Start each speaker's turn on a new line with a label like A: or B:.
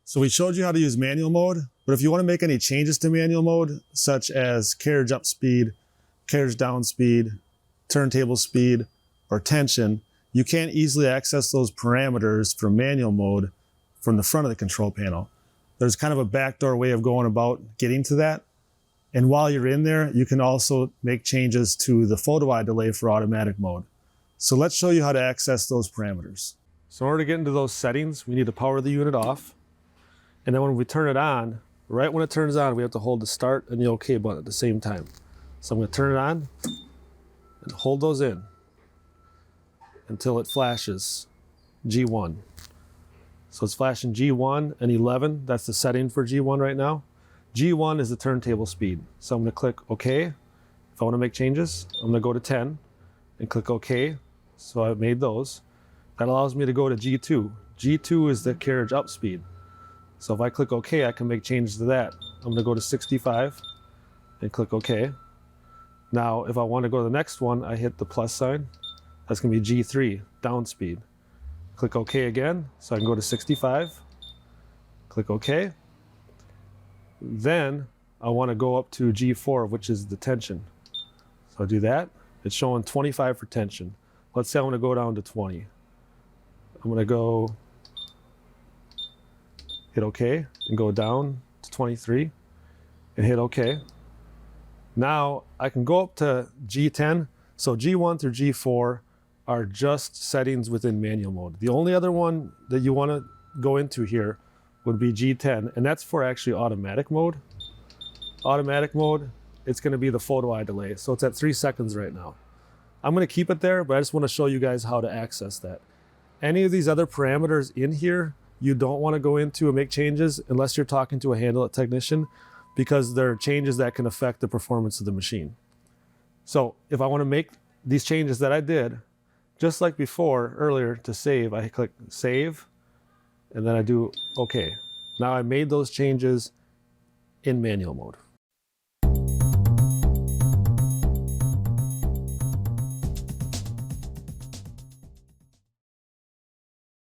A: So we showed you how to use manual mode, but if you want to make any changes to manual mode, such as carriage up speed, carriage down speed, turntable speed, or tension, you can't easily access those parameters from manual mode from the front of the control panel. There's kind of a backdoor way of going about getting to that. And while you're in there, you can also make changes to the photo eye delay for automatic mode. So let's show you how to access those parameters. So in order to get into those settings, we need to power the unit off. And then when we turn it on, right when it turns on, we have to hold the start and the OK button at the same time. So I'm going to turn it on and hold those in until it flashes G1. So it's flashing G1 and 11. That's the setting for G1 right now. G1 is the turntable speed. So I'm going to click OK. If I want to make changes, I'm going to go to 10 and click OK. So I've made those. That allows me to go to G2. G2 is the carriage up speed. So if I click OK, I can make changes to that. I'm going to go to 65 and click OK. Now, if I want to go to the next one, I hit the plus sign. That's going to be G3, down speed. Click OK again, so I can go to 65. Click OK. Then I want to go up to G4, which is the tension. So I do that. It's showing 25 for tension. Let's say I want to go down to 20. I'm going to go hit OK and go down to 23 and hit OK. Now I can go up to G10. So G1 through G4 are just settings within manual mode. The only other one that you want to go into here would be G10, and that's for actually automatic mode. Automatic mode, it's going to be the photo eye delay. So it's at 3 seconds right now. I'm going to keep it there, but I just want to show you guys how to access that. Any of these other parameters in here, you don't want to go into and make changes unless you're talking to a Handle It technician, because there are changes that can affect the performance of the machine. So if I want to make these changes that I did, just like before, earlier, to save, I click save, and then I do OK. Now I made those changes in manual mode.